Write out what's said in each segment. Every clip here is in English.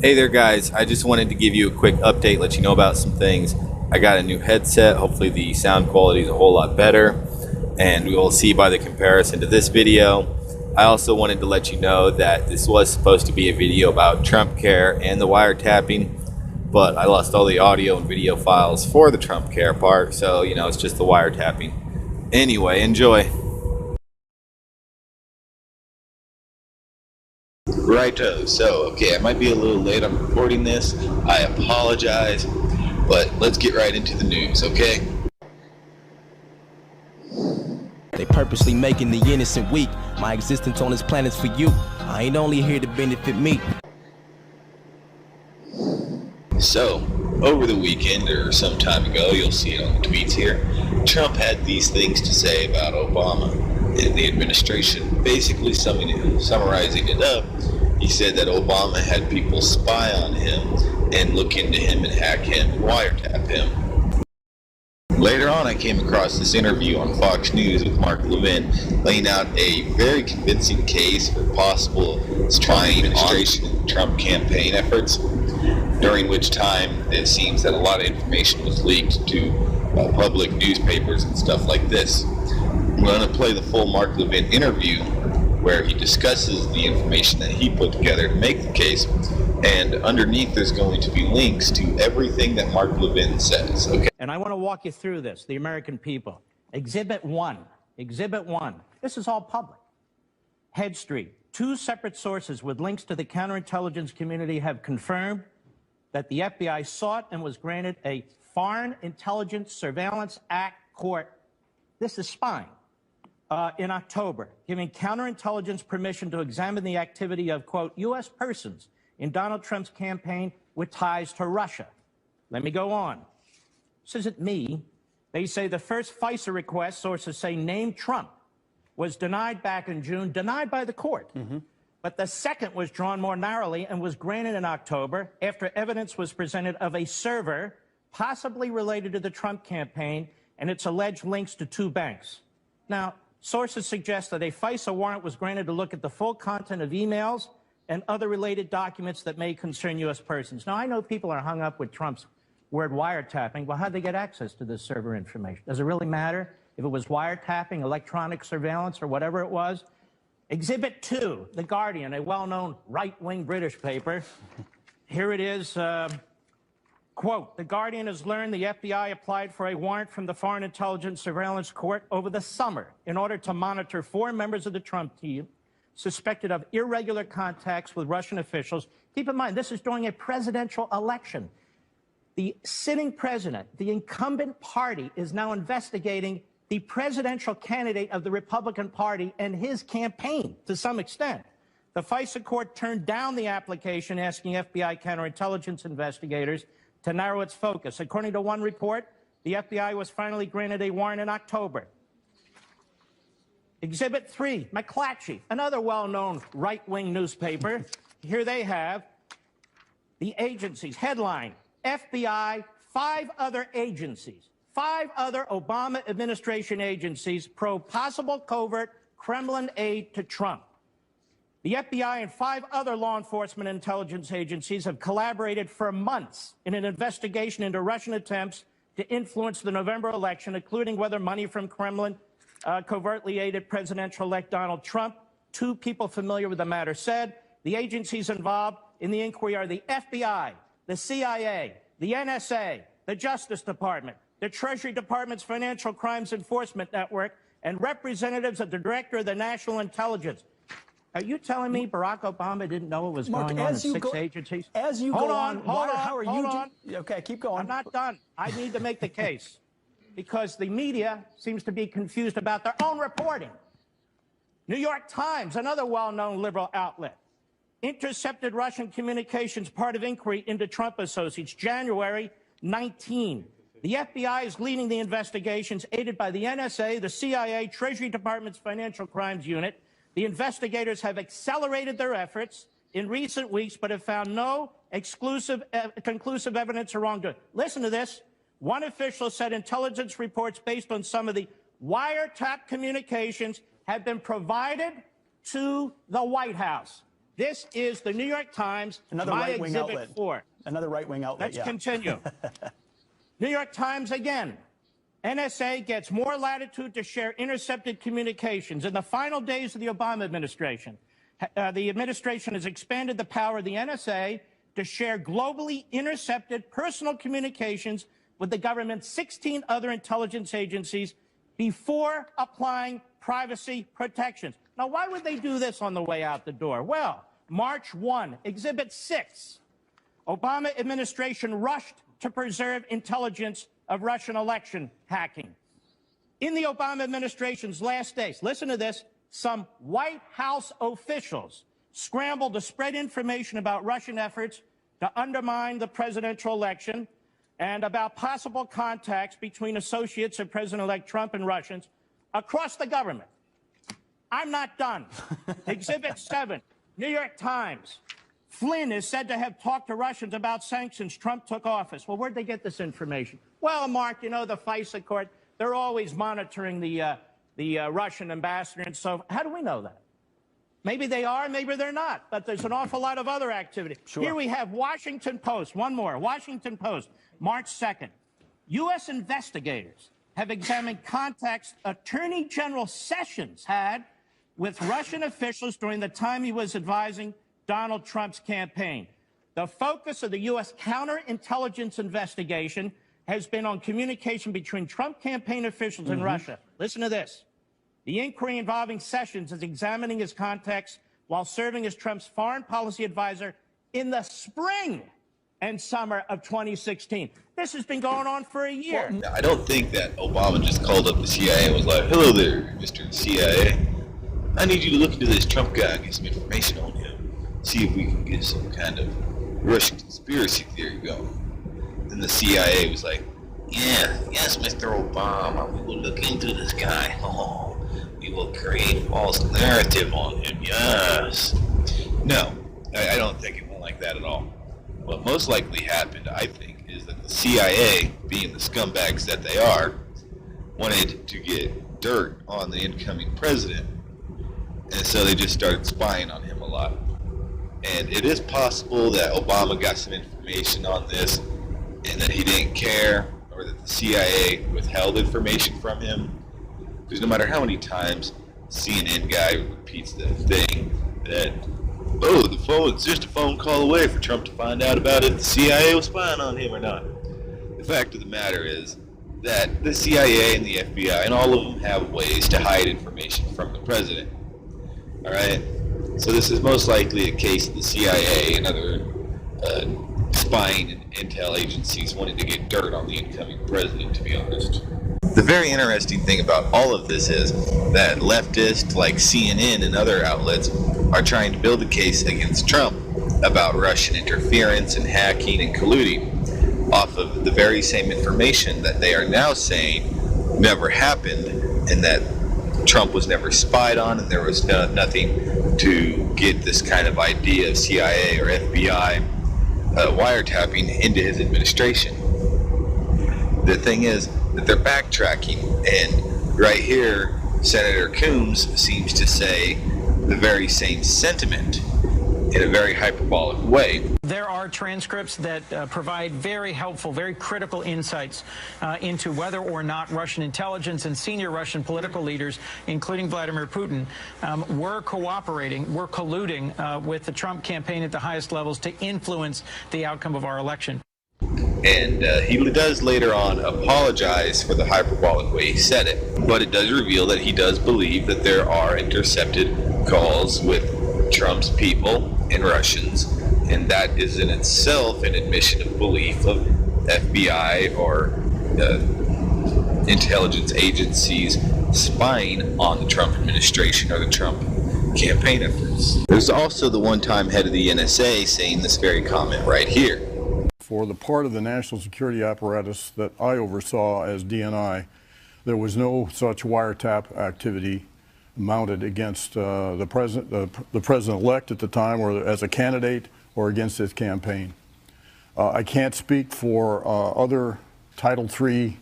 Hey there guys, I just wanted to give you a quick update, let you know about some things. I got a new headset, hopefully the sound quality is a whole lot better, and we will see by the comparison to this video. I also wanted to let you know that this was supposed to be a video about Trump Care and the wiretapping, but I lost all the audio and video files for the Trump Care part, so it's just the wiretapping. Anyway, enjoy. Righto, so I might be a little late on recording this. I apologize, but let's get right into the news, okay? They purposely making the innocent weak. My existence on this planet's for you. I ain't only here to benefit me. So, over the weekend or some time ago, you'll see it on the tweets here, Trump had these things to say about Obama and the administration. Basically summarizing it up, he said that Obama had people spy on him and look into him and hack him and wiretap him. Later on, I came across this interview on Fox News with Mark Levine, laying out a very convincing case for possible spying administration and Trump campaign efforts, during which time it seems that a lot of information was leaked to public newspapers and stuff like this. I'm going to play the full Mark Levine interview where he discusses the information that he put together to make the case, and underneath there's going to be links to everything that Mark Levine says. Okay. And I want to walk you through this, the American people. Exhibit 1. This is all public. Head Street. 2 separate sources with links to the counterintelligence community have confirmed that the FBI sought and was granted a Foreign Intelligence Surveillance Act court. This is spying. In October, giving counterintelligence permission to examine the activity of, quote, U.S. persons in Donald Trump's campaign with ties to Russia. Let me go on. This isn't me. They say the first FISA request, sources say, named Trump, was denied back in June, denied by the court. But the second was drawn more narrowly and was granted in October after evidence was presented of a server possibly related to the Trump campaign and its alleged links to 2 banks. Now, sources suggest that a FISA warrant was granted to look at the full content of emails and other related documents that may concern U.S. persons. Now, I know people are hung up with Trump's word wiretapping. Well, how'd they get access to this server information? Does it really matter if it was wiretapping, electronic surveillance, or whatever it was? Exhibit 2, The Guardian, a well-known right-wing British paper. Here it is. Quote, The Guardian has learned the FBI applied for a warrant from the Foreign Intelligence Surveillance Court over the summer in order to monitor 4 members of the Trump team suspected of irregular contacts with Russian officials. Keep in mind, this is during a presidential election. The sitting president, the incumbent party, is now investigating the presidential candidate of the Republican Party and his campaign to some extent. The FISA court turned down the application, asking FBI counterintelligence investigators to narrow its focus. According to one report, the FBI was finally granted a warrant in October. Exhibit 3, McClatchy, another well-known right-wing newspaper. Here they have the agencies. Headline, FBI, 5 other agencies, 5 other Obama administration agencies probe possible covert Kremlin aid to Trump. The FBI and 5 other law enforcement intelligence agencies have collaborated for months in an investigation into Russian attempts to influence the November election, including whether money from Kremlin covertly aided presidential-elect Donald Trump. 2 people familiar with the matter said the agencies involved in the inquiry are the FBI, the CIA, the NSA, the Justice Department, the Treasury Department's Financial Crimes Enforcement Network, and representatives of the Director of the National Intelligence. Are you telling me Barack Obama didn't know what was going on in 6 agencies? As you hold go on, how are hold you on. Okay, keep going. I'm not done. I need to make the case because the media seems to be confused about their own reporting. New York Times, another well-known liberal outlet, intercepted Russian communications, part of inquiry into Trump associates, January 19. The FBI is leading the investigations, aided by the NSA, the CIA, Treasury Department's Financial Crimes Unit. The investigators have accelerated their efforts in recent weeks, but have found no conclusive evidence of wrongdoing. Listen to this. One official said intelligence reports based on some of the wiretap communications have been provided to the White House. This is the New York Times, Another my right-wing Exhibit outlet. 4. Another right-wing outlet, Let's continue. New York Times again. NSA gets more latitude to share intercepted communications. In the final days of the Obama administration, the administration has expanded the power of the NSA to share globally intercepted personal communications with the government's 16 other intelligence agencies before applying privacy protections. Now, why would they do this on the way out the door? Well, March 1, Exhibit 6. Obama administration rushed to preserve intelligence of Russian election hacking. In the Obama administration's last days, listen to this, some White House officials scrambled to spread information about Russian efforts to undermine the presidential election and about possible contacts between associates of President-elect Trump and Russians across the government. I'm not done. Exhibit 7, New York Times. Flynn is said to have talked to Russians about sanctions Trump took office. Well, where'd they get this information? Well, Mark, you know, the FISA court, they're always monitoring the Russian ambassador. And so how do we know that? Maybe they are, maybe they're not. But there's an awful lot of other activity. Sure. Here we have Washington Post. One more. Washington Post, March 2nd. U.S. investigators have examined contacts Attorney General Sessions had with Russian officials during the time he was advising Donald Trump's campaign. The focus of the U.S. counterintelligence investigation has been on communication between Trump campaign officials and Russia. Listen to this. The inquiry involving Sessions is examining his contacts while serving as Trump's foreign policy advisor in the spring and summer of 2016. This has been going on for a year. Now, I don't think that Obama just called up the CIA and was like, "Hello there, Mr. CIA. I need you to look into this Trump guy and get some information on him. See if we can get some kind of Russian conspiracy theory going." Then the CIA was like, yes, Mr. Obama, we will look into this guy. Oh, we will create false narrative on him, yes. No, I don't think it went like that at all. What most likely happened, I think, is that the CIA, being the scumbags that they are, wanted to get dirt on the incoming president. And so they just started spying on him a lot. And it is possible that Obama got some information on this and that he didn't care, or that the CIA withheld information from him. Because no matter how many times the CNN guy repeats the thing that, oh, it's just a phone call away for Trump to find out about if the CIA was spying on him or not. The fact of the matter is that the CIA and the FBI and all of them have ways to hide information from the president. All right? So this is most likely a case of the CIA and other spying and intel agencies wanting to get dirt on the incoming president, to be honest. The very interesting thing about all of this is that leftists like CNN and other outlets are trying to build a case against Trump about Russian interference and hacking and colluding off of the very same information that they are now saying never happened, and that Trump was never spied on, and there was nothing to get this kind of idea of CIA or FBI wiretapping into his administration. The thing is that they're backtracking, and right here Senator Coons seems to say the very same sentiment in a very hyperbolic way. There are transcripts that provide very helpful, very critical insights into whether or not Russian intelligence and senior Russian political leaders, including Vladimir Putin, were cooperating, were colluding with the Trump campaign at the highest levels to influence the outcome of our election. And he does later on apologize for the hyperbolic way he said it, but it does reveal that he does believe that there are intercepted calls with Trump's people and Russians, and that is in itself an admission of belief of FBI or intelligence agencies spying on the Trump administration or the Trump campaign efforts. There's also the one-time head of the NSA saying this very comment right here. For the part of the national security apparatus that I oversaw as DNI, there was no such wiretap activity mounted against the president-elect at the time, or as a candidate, or against his campaign. I can't speak for other Title III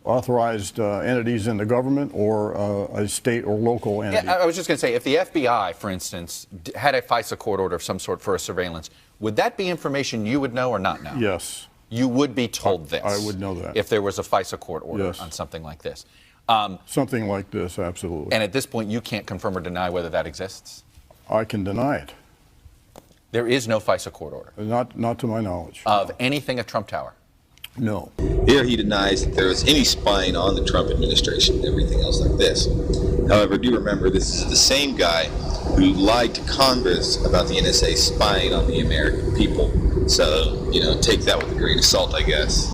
authorized entities in the government or a state or local entity. Yeah, I was just going to say, if the FBI, for instance, had a FISA court order of some sort for a surveillance, would that be information you would know or not know? Yes. You would be told this. I would know that. If there was a FISA court order Yes. on something like this. Something like this, absolutely. And at this point, you can't confirm or deny whether that exists? I can deny it. There is no FISA court order Not to my knowledge. of anything at Trump Tower? No. Here he denies that there was any spying on the Trump administration and everything else like this. However, do remember this is the same guy who lied to Congress about the NSA spying on the American people. So, take that with a grain of salt, I guess.